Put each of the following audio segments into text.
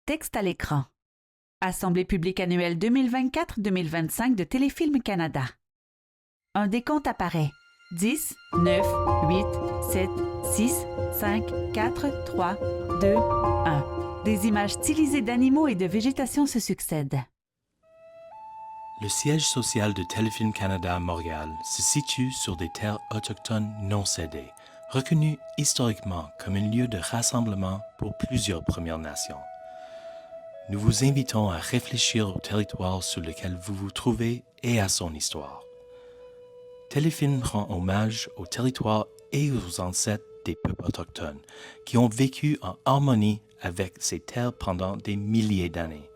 Texte à l'écran. Assemblée publique annuelle 2024-2025 de Téléfilm Canada. Un décompte apparaît. 10, 9, 8, 7, 6, 5, 4, 3, 2, 1. Des images stylisées d'animaux et de végétation se succèdent. Le siège social de Téléfilm Canada à Montréal se situe sur des terres autochtones non cédées, reconnues historiquement comme un lieu de rassemblement pour plusieurs Premières Nations. Nous vous invitons à réfléchir au territoire sur lequel vous vous trouvez et à son histoire. Téléfilm rend hommage au territoire et aux ancêtres des peuples autochtones qui ont vécu en harmonie avec ces terres pendant des milliers d'années.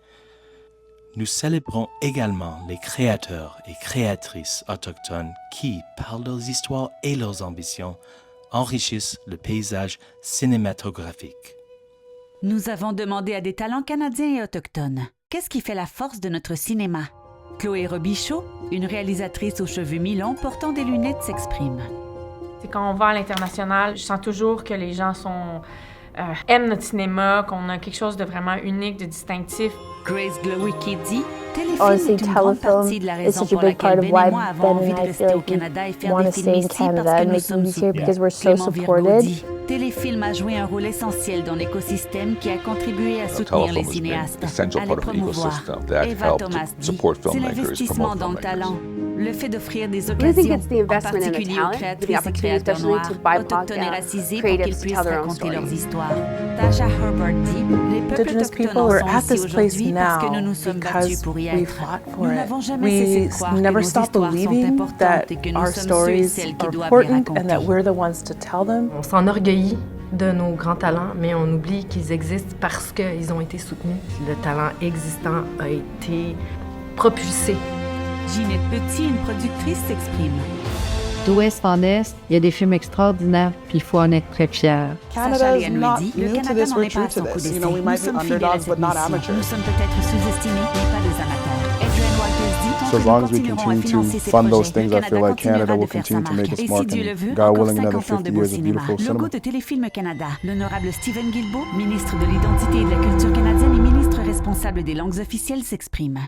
Nous célébrons également les créateurs et créatrices autochtones qui, par leurs histoires et leurs ambitions, enrichissent le paysage cinématographique. Nous avons demandé à des talents canadiens et autochtones. Qu'est-ce qui fait la force de notre cinéma? Chloé Robichaud, une réalisatrice aux cheveux mi-longs portant des lunettes, s'exprime. C'est quand on va à l'international, je sens toujours que les gens aiment notre cinéma, qu'on a quelque chose de vraiment unique, de distinctif. Grace Glowicki dit « Téléfilm est une grande partie de la raison pour laquelle Ben et moi avons envie de rester au Canada et faire des films ici parce que nous sommes soutenus. » Clément Virgo dit « Téléfilm a joué un rôle essentiel dans l'écosystème qui a contribué à soutenir les cinéastes, à les promouvoir. » Eva Thomas dit « C'est l'investissement dans le talent. Le fait d'offrir des occasions, en particulier aux créatrices et créateurs noirs, autochtones et racisés pour qu'ils puissent raconter leurs histoires. » Tasha Herbert dit « Les peuples autochtones en sont ici aujourd'hui parce que nous nous sommes battus pour y être. Nous n'avons jamais cessé de croire que nos histoires sont importantes et que nous sommes ceux et celles qui doivent les raconter. On s'enorgueillit de nos grands talents, mais on oublie qu'ils existent parce qu'ils ont été soutenus. Le talent existant a été propulsé. Ginette Petit, une productrice, s'exprime. D'ouest en est, il y a des films extraordinaires, puis il faut en être très fier. Sacha Léane lui dit, le Canada n'en est pas à son coup d'essai. Nous sommes fidèles à cette mission. Nous sommes peut-être sous-estimés, mais pas des amateurs. Adrian Walters dit, So as long as we continue to fund those things, I feel like Canada will continue to make us et mark, si Dieu le veut, and God encore willing, another 50 ans de 50 beau years of cinéma. beautiful cinema. Logo de Téléfilm Canada. L'honorable Stephen Guilbeault, ministre de l'Identité et de la Culture canadienne et ministre responsable des langues officielles, s'exprime.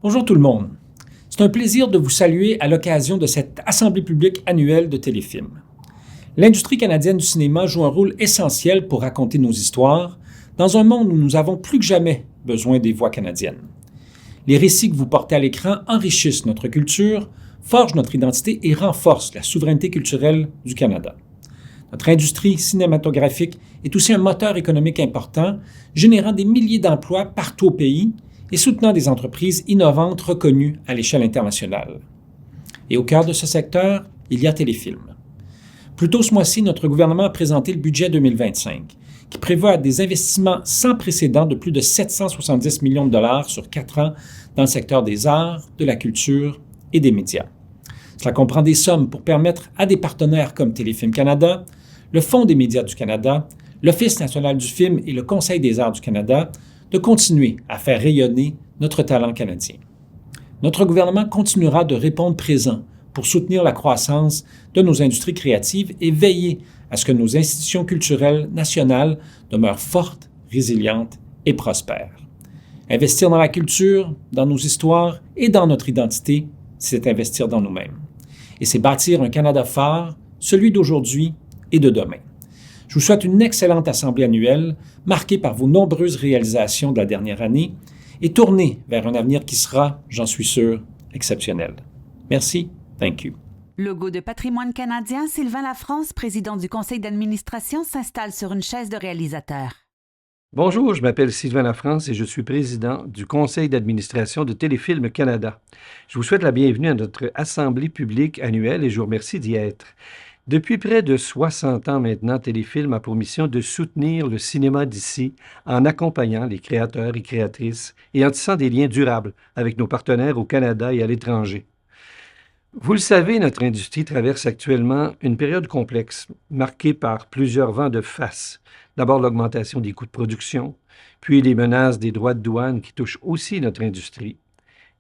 Bonjour tout le monde. C'est un plaisir de vous saluer à l'occasion de cette Assemblée publique annuelle de Téléfilm. L'industrie canadienne du cinéma joue un rôle essentiel pour raconter nos histoires dans un monde où nous avons plus que jamais besoin des voix canadiennes. Les récits que vous portez à l'écran enrichissent notre culture, forgent notre identité et renforcent la souveraineté culturelle du Canada. Notre industrie cinématographique est aussi un moteur économique important, générant des milliers d'emplois partout au pays et soutenant des entreprises innovantes reconnues à l'échelle internationale. Et au cœur de ce secteur, il y a Téléfilm. Plus tôt ce mois-ci, notre gouvernement a présenté le budget 2025, qui prévoit des investissements sans précédent de plus de 770 millions de dollars sur 4 ans dans le secteur des arts, de la culture et des médias. Cela comprend des sommes pour permettre à des partenaires comme Téléfilm Canada, le Fonds des médias du Canada, l'Office national du film et le Conseil des arts du Canada de continuer à faire rayonner notre talent canadien. Notre gouvernement continuera de répondre présent pour soutenir la croissance de nos industries créatives et veiller à ce que nos institutions culturelles nationales demeurent fortes, résilientes et prospères. Investir dans la culture, dans nos histoires et dans notre identité, c'est investir dans nous-mêmes. Et c'est bâtir un Canada fort, celui d'aujourd'hui et de demain. Je vous souhaite une excellente assemblée annuelle, marquée par vos nombreuses réalisations de la dernière année et tournée vers un avenir qui sera, j'en suis sûr, exceptionnel. Merci. Thank you. Logo de Patrimoine canadien, Sylvain Lafrance, président du conseil d'administration, s'installe sur une chaise de réalisateur. Bonjour, je m'appelle Sylvain Lafrance et je suis président du conseil d'administration de Téléfilm Canada. Je vous souhaite la bienvenue à notre assemblée publique annuelle et je vous remercie d'y être. Depuis près de 60 ans maintenant, Téléfilm a pour mission de soutenir le cinéma d'ici en accompagnant les créateurs et créatrices et en tissant des liens durables avec nos partenaires au Canada et à l'étranger. Vous le savez, notre industrie traverse actuellement une période complexe, marquée par plusieurs vents de face. D'abord l'augmentation des coûts de production, puis les menaces des droits de douane qui touchent aussi notre industrie.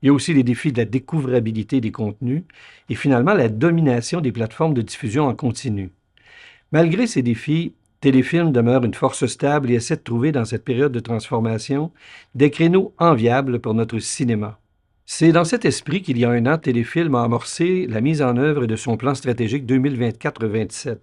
Il y a aussi les défis de la découvrabilité des contenus et finalement la domination des plateformes de diffusion en continu. Malgré ces défis, Téléfilm demeure une force stable et essaie de trouver dans cette période de transformation des créneaux enviables pour notre cinéma. C'est dans cet esprit qu'il y a un an, Téléfilm a amorcé la mise en œuvre de son plan stratégique 2024-27,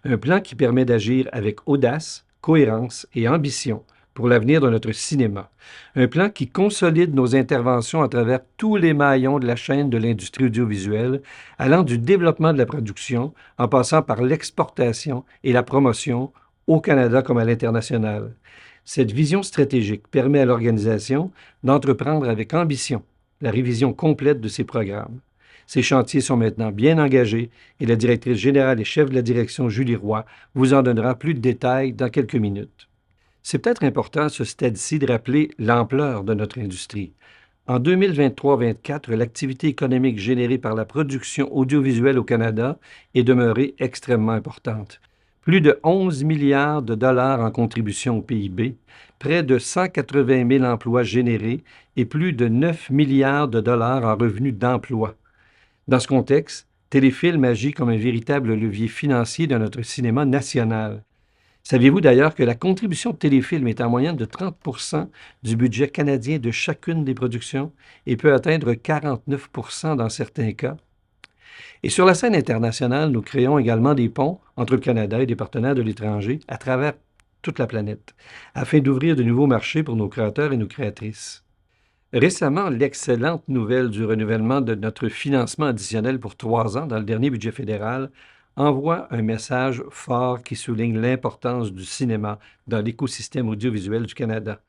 un plan qui permet d'agir avec audace, cohérence et ambition pour l'avenir de notre cinéma. Un plan qui consolide nos interventions à travers tous les maillons de la chaîne de l'industrie audiovisuelle, allant du développement de la production, en passant par l'exportation et la promotion, au Canada comme à l'international. Cette vision stratégique permet à l'organisation d'entreprendre avec ambition la révision complète de ses programmes. Ces chantiers sont maintenant bien engagés et la directrice générale et chef de la direction, Julie Roy, vous en donnera plus de détails dans quelques minutes. C'est peut-être important à ce stade-ci de rappeler l'ampleur de notre industrie. En 2023-24, l'activité économique générée par la production audiovisuelle au Canada est demeurée extrêmement importante. Plus de 11 milliards de dollars en contribution au PIB, près de 180 000 emplois générés et plus de 9 milliards de dollars en revenus d'emploi. Dans ce contexte, Téléfilm agit comme un véritable levier financier de notre cinéma national. Saviez-vous d'ailleurs que la contribution de Téléfilm est en moyenne de 30 % du budget canadien de chacune des productions et peut atteindre 49 % dans certains cas? Et sur la scène internationale, nous créons également des ponts entre le Canada et des partenaires de l'étranger à travers toute la planète, afin d'ouvrir de nouveaux marchés pour nos créateurs et nos créatrices. Récemment, l'excellente nouvelle du renouvellement de notre financement additionnel pour 3 ans dans le dernier budget fédéral envoie un message fort qui souligne l'importance du cinéma dans l'écosystème audiovisuel du Canada.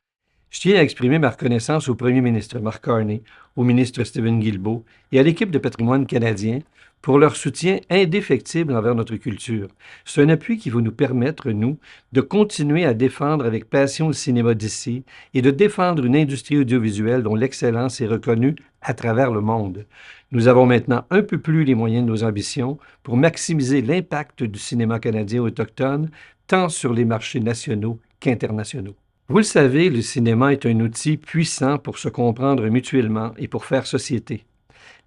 Je tiens à exprimer ma reconnaissance au premier ministre Mark Carney, au ministre Stephen Guilbeault et à l'équipe de patrimoine canadien pour leur soutien indéfectible envers notre culture. C'est un appui qui va nous permettre, nous, de continuer à défendre avec passion le cinéma d'ici et de défendre une industrie audiovisuelle dont l'excellence est reconnue à travers le monde. Nous avons maintenant un peu plus les moyens de nos ambitions pour maximiser l'impact du cinéma canadien autochtone, tant sur les marchés nationaux qu'internationaux. Vous le savez, le cinéma est un outil puissant pour se comprendre mutuellement et pour faire société.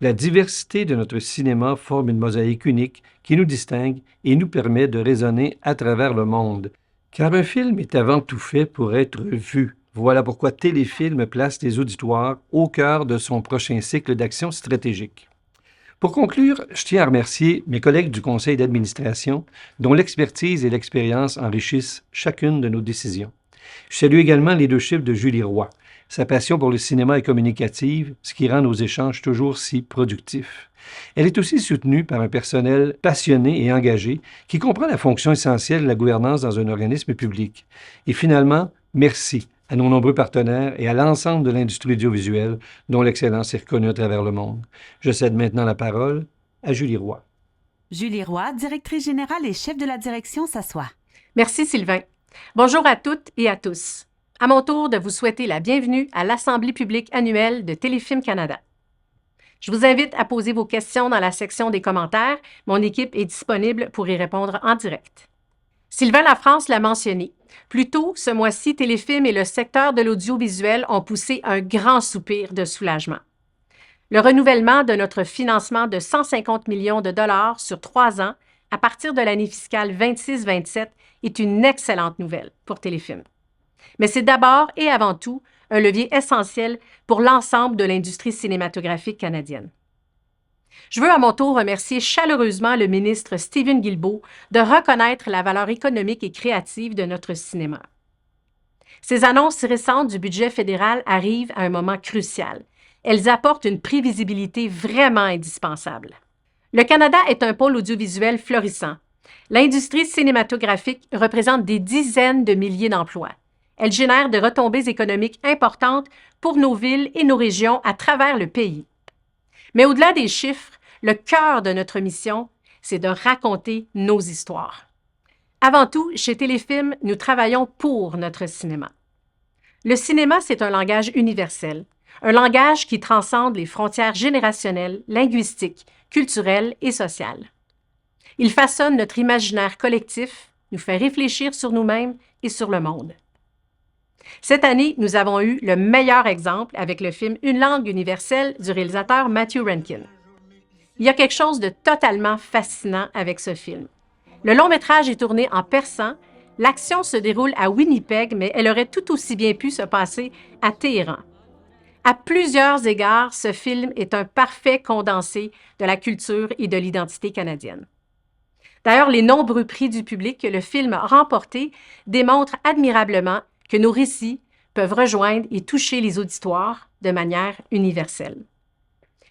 La diversité de notre cinéma forme une mosaïque unique qui nous distingue et nous permet de rayonner à travers le monde. Car un film est avant tout fait pour être vu. Voilà pourquoi Téléfilm place les auditoires au cœur de son prochain cycle d'action stratégique. Pour conclure, je tiens à remercier mes collègues du conseil d'administration dont l'expertise et l'expérience enrichissent chacune de nos décisions. Je salue également le leadership de Julie Roy. Sa passion pour le cinéma est communicative, ce qui rend nos échanges toujours si productifs. Elle est aussi soutenue par un personnel passionné et engagé qui comprend la fonction essentielle de la gouvernance dans un organisme public. Et finalement, merci à nos nombreux partenaires et à l'ensemble de l'industrie audiovisuelle dont l'excellence est reconnue à travers le monde. Je cède maintenant la parole à Julie Roy. Julie Roy, directrice générale et chef de la direction, s'assoit. Merci Sylvain. Bonjour à toutes et à tous. À mon tour de vous souhaiter la bienvenue à l'Assemblée publique annuelle de Téléfilm Canada. Je vous invite à poser vos questions dans la section des commentaires. Mon équipe est disponible pour y répondre en direct. Sylvain Lafrance l'a mentionné. Plus tôt, ce mois-ci, Téléfilm et le secteur de l'audiovisuel ont poussé un grand soupir de soulagement. Le renouvellement de notre financement de 150 millions de dollars sur 3 ans à partir de l'année fiscale 26-27 est une excellente nouvelle pour Téléfilm. Mais c'est d'abord et avant tout un levier essentiel pour l'ensemble de l'industrie cinématographique canadienne. Je veux à mon tour remercier chaleureusement le ministre Stephen Guilbeault de reconnaître la valeur économique et créative de notre cinéma. Ces annonces récentes du budget fédéral arrivent à un moment crucial. Elles apportent une prévisibilité vraiment indispensable. Le Canada est un pôle audiovisuel florissant. L'industrie cinématographique représente des dizaines de milliers d'emplois. Elle génère des retombées économiques importantes pour nos villes et nos régions à travers le pays. Mais au-delà des chiffres, le cœur de notre mission, c'est de raconter nos histoires. Avant tout, chez Téléfilm, nous travaillons pour notre cinéma. Le cinéma, c'est un langage universel, un langage qui transcende les frontières générationnelles, linguistiques, culturelles et sociales. Il façonne notre imaginaire collectif, nous fait réfléchir sur nous-mêmes et sur le monde. Cette année, nous avons eu le meilleur exemple avec le film Une langue universelle du réalisateur Matthew Rankin. Il y a quelque chose de totalement fascinant avec ce film. Le long-métrage est tourné en persan, L'action se déroule à Winnipeg, mais elle aurait tout aussi bien pu se passer à Téhéran. À plusieurs égards, ce film est un parfait condensé de la culture et de l'identité canadienne. D'ailleurs, les nombreux prix du public que le film a remportés démontrent admirablement que nos récits peuvent rejoindre et toucher les auditoires de manière universelle.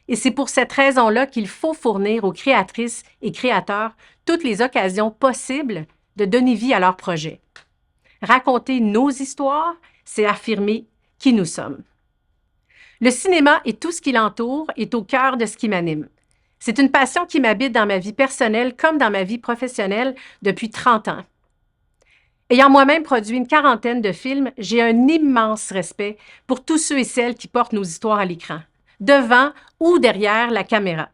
Et c'est pour cette raison-là qu'il faut fournir aux créatrices et créateurs toutes les occasions possibles de donner vie à leurs projets. Raconter nos histoires, c'est affirmer qui nous sommes. Le cinéma et tout ce qui l'entoure est au cœur de ce qui m'anime. C'est une passion qui m'habite dans ma vie personnelle comme dans ma vie professionnelle depuis 30 ans. Ayant moi-même produit une quarantaine de films, j'ai un immense respect pour tous ceux et celles qui portent nos histoires à l'écran, devant ou derrière la caméra.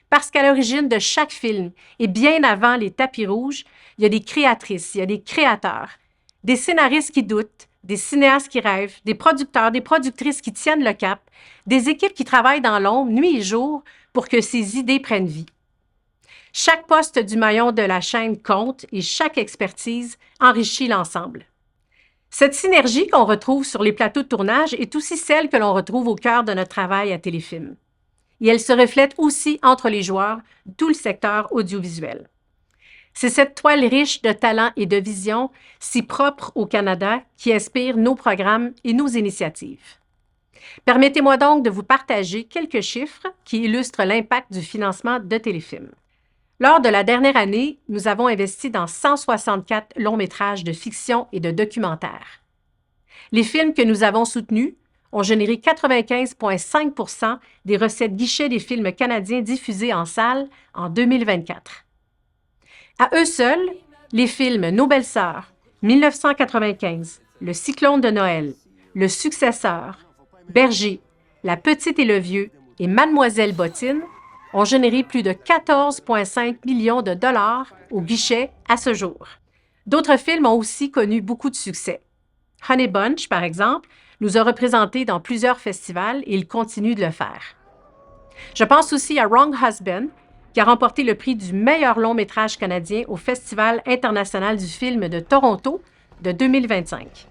Parce qu'à l'origine de chaque film, et bien avant les tapis rouges, il y a des créatrices, il y a des créateurs, des scénaristes qui doutent, des cinéastes qui rêvent, des producteurs, des productrices qui tiennent le cap, des équipes qui travaillent dans l'ombre, nuit et jour, pour que ces idées prennent vie. Chaque poste du maillon de la chaîne compte et chaque expertise enrichit l'ensemble. Cette synergie qu'on retrouve sur les plateaux de tournage est aussi celle que l'on retrouve au cœur de notre travail à Téléfilm. Et elle se reflète aussi entre les joueurs de tout le secteur audiovisuel. C'est cette toile riche de talent et de vision, si propre au Canada, qui inspire nos programmes et nos initiatives. Permettez-moi donc de vous partager quelques chiffres qui illustrent l'impact du financement de Téléfilm. Lors de la dernière année, nous avons investi dans 164 longs métrages de fiction et de documentaires. Les films que nous avons soutenus ont généré 95,5 % des recettes guichets des films canadiens diffusés en salle en 2024. À eux seuls, les films Nos belles-sœurs, 1995, Le cyclone de Noël, Le successeur, Berger, La petite et le vieux et Mademoiselle Bottine ont généré plus de 14,5 millions de dollars au guichet à ce jour. D'autres films ont aussi connu beaucoup de succès. Honey Bunch, par exemple, nous a représentés dans plusieurs festivals et il continue de le faire. Je pense aussi à Wrong Husband, qui a remporté le prix du meilleur long-métrage canadien au Festival international du film de Toronto de 2025.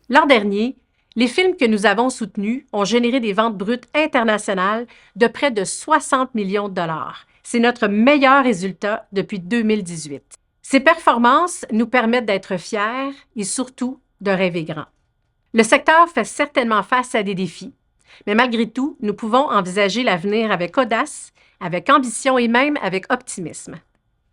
L'an dernier, les films que nous avons soutenus ont généré des ventes brutes internationales de près de 60 millions de dollars. C'est notre meilleur résultat depuis 2018. Ces performances nous permettent d'être fiers et surtout de rêver grand. Le secteur fait certainement face à des défis, mais malgré tout, nous pouvons envisager l'avenir avec audace, avec ambition et même avec optimisme.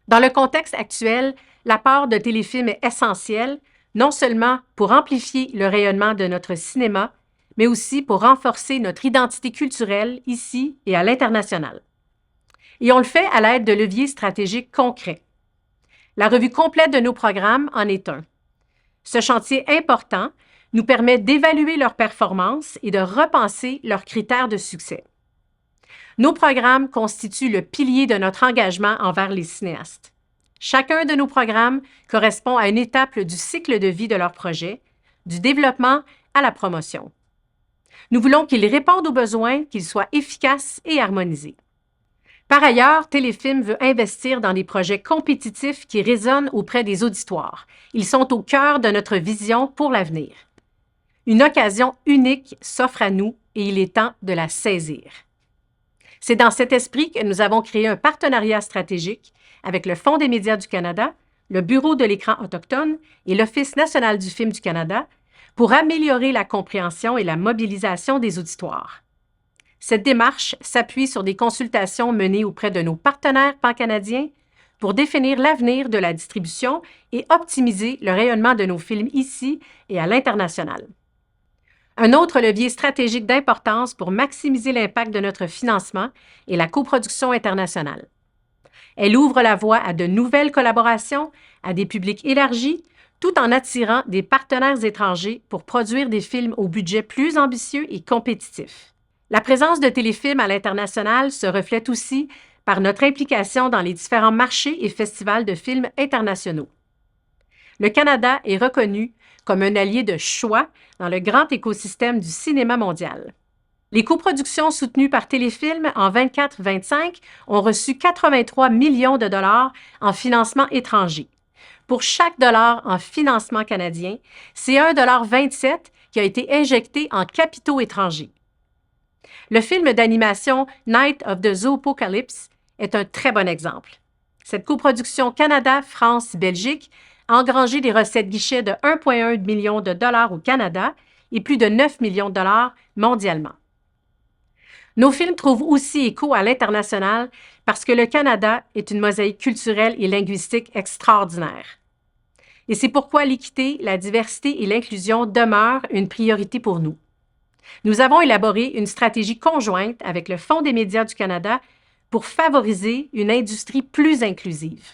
Dans le contexte actuel, l'apport de Téléfilm est essentiel, non seulement pour amplifier le rayonnement de notre cinéma, mais aussi pour renforcer notre identité culturelle ici et à l'international. Et on le fait à l'aide de leviers stratégiques concrets. La revue complète de nos programmes en est un. Ce chantier important nous permet d'évaluer leurs performances et de repenser leurs critères de succès. Nos programmes constituent le pilier de notre engagement envers les cinéastes. Chacun de nos programmes correspond à une étape du cycle de vie de leur projet, du développement à la promotion. Nous voulons qu'ils répondent aux besoins, qu'ils soient efficaces et harmonisés. Par ailleurs, Téléfilm veut investir dans des projets compétitifs qui résonnent auprès des auditoires. Ils sont au cœur de notre vision pour l'avenir. Une occasion unique s'offre à nous et il est temps de la saisir. C'est dans cet esprit que nous avons créé un partenariat stratégique avec le Fonds des médias du Canada, le Bureau de l'écran autochtone et l'Office national du film du Canada pour améliorer la compréhension et la mobilisation des auditoires. Cette démarche s'appuie sur des consultations menées auprès de nos partenaires pan-canadiens pour définir l'avenir de la distribution et optimiser le rayonnement de nos films ici et à l'international. Un autre levier stratégique d'importance pour maximiser l'impact de notre financement est la coproduction internationale. Elle ouvre la voie à de nouvelles collaborations, à des publics élargis, tout en attirant des partenaires étrangers pour produire des films au budget plus ambitieux et compétitif. La présence de Téléfilm à l'international se reflète aussi par notre implication dans les différents marchés et festivals de films internationaux. Le Canada est reconnu comme un allié de choix dans le grand écosystème du cinéma mondial. Les coproductions soutenues par Téléfilm en 24-25 ont reçu 83 millions de dollars en financement étranger, Pour chaque dollar en financement canadien, c'est 1,27 $ qui a été injecté en capitaux étrangers. Le film d'animation Night of the Zoopocalypse est un très bon exemple. Cette coproduction Canada-France-Belgique a engrangé des recettes guichets de 1,1 million de dollars au Canada et plus de 9 millions de dollars mondialement. Nos films trouvent aussi écho à l'international parce que le Canada est une mosaïque culturelle et linguistique extraordinaire. Et c'est pourquoi l'équité, la diversité et l'inclusion demeurent une priorité pour nous. Nous avons élaboré une stratégie conjointe avec le Fonds des médias du Canada pour favoriser une industrie plus inclusive.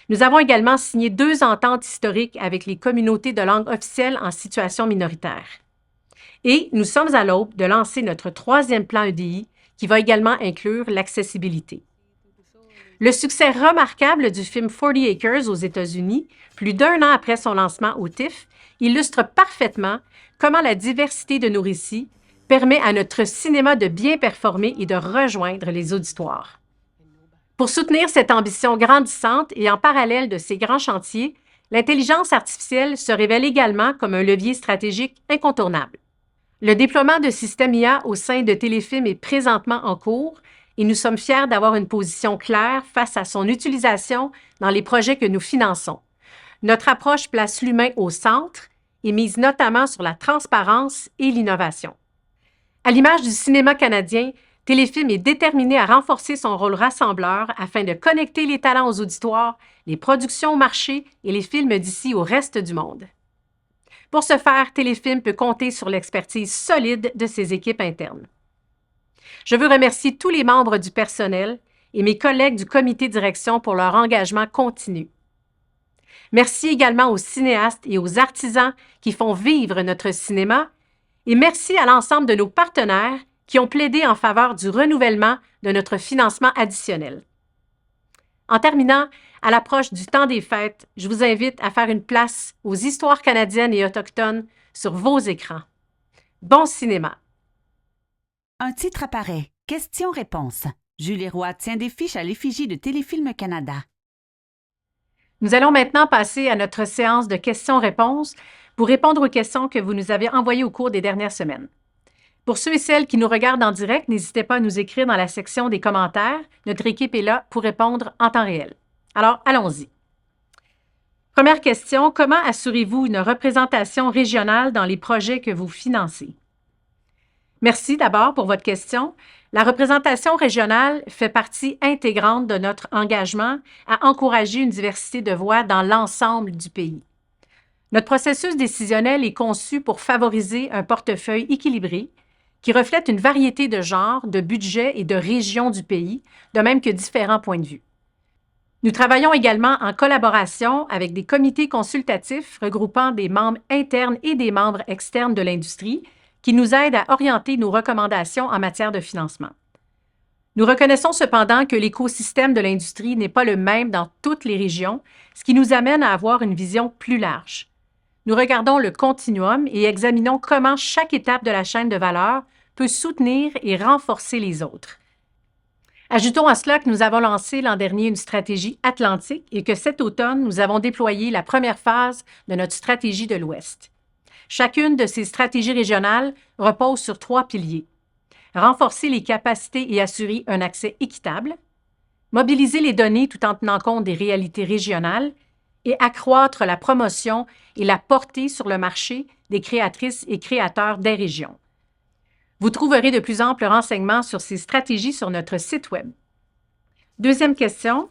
Nous avons également signé 2 ententes historiques avec les communautés de langue officielle en situation minoritaire. Et nous sommes à l'aube de lancer notre 3e plan EDI qui va également inclure l'accessibilité. Le succès remarquable du film 40 Acres aux États-Unis, plus d'1 an après son lancement au TIFF, illustre parfaitement comment la diversité de nos récits permet à notre cinéma de bien performer et de rejoindre les auditoires. Pour soutenir cette ambition grandissante et en parallèle de ces grands chantiers, l'intelligence artificielle se révèle également comme un levier stratégique incontournable. Le déploiement de systèmes IA au sein de Téléfilm est présentement en cours et nous sommes fiers d'avoir une position claire face à son utilisation dans les projets que nous finançons. Notre approche place l'humain au centre et mise notamment sur la transparence et l'innovation. À l'image du cinéma canadien, Téléfilm est déterminé à renforcer son rôle rassembleur afin de connecter les talents aux auditoires, les productions au marché et les films d'ici au reste du monde. Pour ce faire, Téléfilm peut compter sur l'expertise solide de ses équipes internes. Je veux remercier tous les membres du personnel et mes collègues du comité de direction pour leur engagement continu. Merci également aux cinéastes et aux artisans qui font vivre notre cinéma et merci à l'ensemble de nos partenaires qui ont plaidé en faveur du renouvellement de notre financement additionnel. En terminant, à l'approche du temps des fêtes, je vous invite à faire une place aux histoires canadiennes et autochtones sur vos écrans. Bon cinéma! Un titre apparaît. Questions-réponses. Julie Roy tient des fiches à l'effigie de Téléfilm Canada. Nous allons maintenant passer à notre séance de questions-réponses pour répondre aux questions que vous nous avez envoyées au cours des dernières semaines. Pour ceux et celles qui nous regardent en direct, n'hésitez pas à nous écrire dans la section des commentaires. Notre équipe est là pour répondre en temps réel. Alors, allons-y. Première question, comment assurez-vous une représentation régionale dans les projets que vous financez? Merci d'abord pour votre question. La représentation régionale fait partie intégrante de notre engagement à encourager une diversité de voix dans l'ensemble du pays. Notre processus décisionnel est conçu pour favoriser un portefeuille équilibré qui reflète une variété de genres, de budgets et de régions du pays, de même que différents points de vue. Nous travaillons également en collaboration avec des comités consultatifs regroupant des membres internes et des membres externes de l'industrie qui nous aident à orienter nos recommandations en matière de financement. Nous reconnaissons cependant que l'écosystème de l'industrie n'est pas le même dans toutes les régions, ce qui nous amène à avoir une vision plus large. Nous regardons le continuum et examinons comment chaque étape de la chaîne de valeur peut soutenir et renforcer les autres. Ajoutons à cela que nous avons lancé l'an dernier une stratégie atlantique et que cet automne, nous avons déployé la première phase de notre stratégie de l'Ouest. Chacune de ces stratégies régionales repose sur 3 piliers. Renforcer les capacités et assurer un accès équitable, mobiliser les données tout en tenant compte des réalités régionales et accroître la promotion et la portée sur le marché des créatrices et créateurs des régions. Vous trouverez de plus amples renseignements sur ces stratégies sur notre site Web. Deuxième question.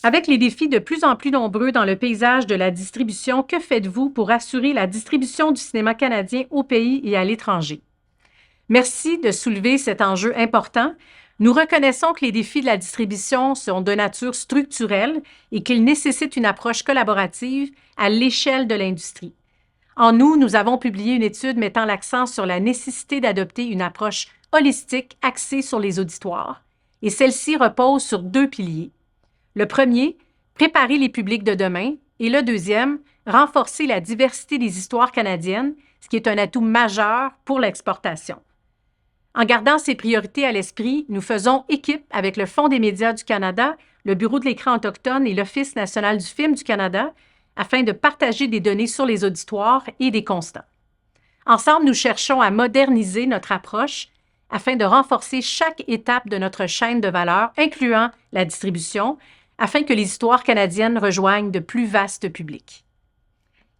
Avec les défis de plus en plus nombreux dans le paysage de la distribution, que faites-vous pour assurer la distribution du cinéma canadien au pays et à l'étranger? Merci de soulever cet enjeu important. Nous reconnaissons que les défis de la distribution sont de nature structurelle et qu'ils nécessitent une approche collaborative à l'échelle de l'industrie. En août, nous avons publié une étude mettant l'accent sur la nécessité d'adopter une approche holistique axée sur les auditoires, et celle-ci repose sur 2 piliers. Le premier, préparer les publics de demain, et le deuxième, renforcer la diversité des histoires canadiennes, ce qui est un atout majeur pour l'exportation. En gardant ces priorités à l'esprit, nous faisons équipe avec le Fonds des médias du Canada, le Bureau de l'écran autochtone et l'Office national du film du Canada afin de partager des données sur les auditoires et des constats. Ensemble, nous cherchons à moderniser notre approche afin de renforcer chaque étape de notre chaîne de valeur, incluant la distribution, afin que les histoires canadiennes rejoignent de plus vastes publics.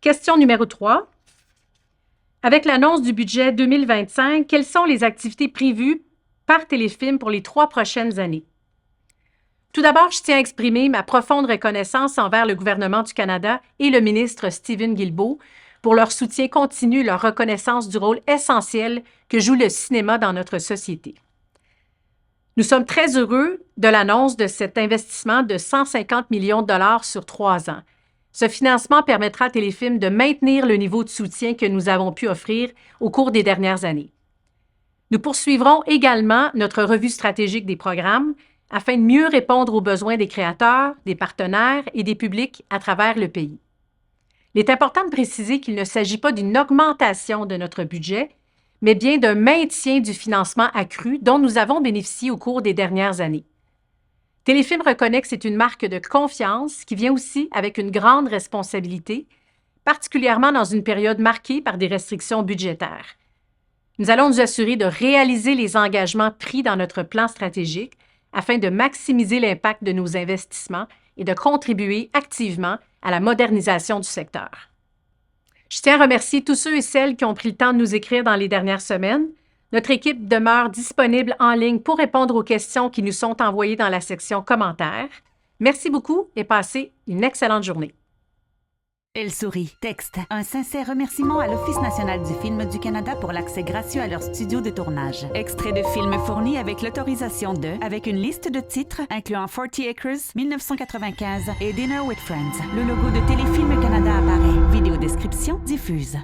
Question numéro 3. Avec l'annonce du budget 2025, quelles sont les activités prévues par Téléfilm pour les 3 prochaines années? Tout d'abord, je tiens à exprimer ma profonde reconnaissance envers le gouvernement du Canada et le ministre Stephen Guilbeault pour leur soutien continu et leur reconnaissance du rôle essentiel que joue le cinéma dans notre société. Nous sommes très heureux de l'annonce de cet investissement de 150 millions de dollars sur 3 ans. Ce financement permettra à Téléfilm de maintenir le niveau de soutien que nous avons pu offrir au cours des dernières années. Nous poursuivrons également notre revue stratégique des programmes afin de mieux répondre aux besoins des créateurs, des partenaires et des publics à travers le pays. Il est important de préciser qu'il ne s'agit pas d'une augmentation de notre budget, mais bien d'un maintien du financement accru dont nous avons bénéficié au cours des dernières années. Téléfilm reconnaît que c'est une marque de confiance qui vient aussi avec une grande responsabilité, particulièrement dans une période marquée par des restrictions budgétaires. Nous allons nous assurer de réaliser les engagements pris dans notre plan stratégique afin de maximiser l'impact de nos investissements et de contribuer activement à la modernisation du secteur. Je tiens à remercier tous ceux et celles qui ont pris le temps de nous écrire dans les dernières semaines. Notre équipe demeure disponible en ligne pour répondre aux questions qui nous sont envoyées dans la section commentaires. Merci beaucoup et passez une excellente journée. Elle sourit. Texte. Un sincère remerciement à l'Office national du film du Canada pour l'accès gracieux à leur studio de tournage. Extrait de film fourni avec l'autorisation de, avec une liste de titres incluant 40 Acres, 1995 et Dinner with Friends. Le logo de Téléfilm Canada apparaît. Vidéo description diffuse.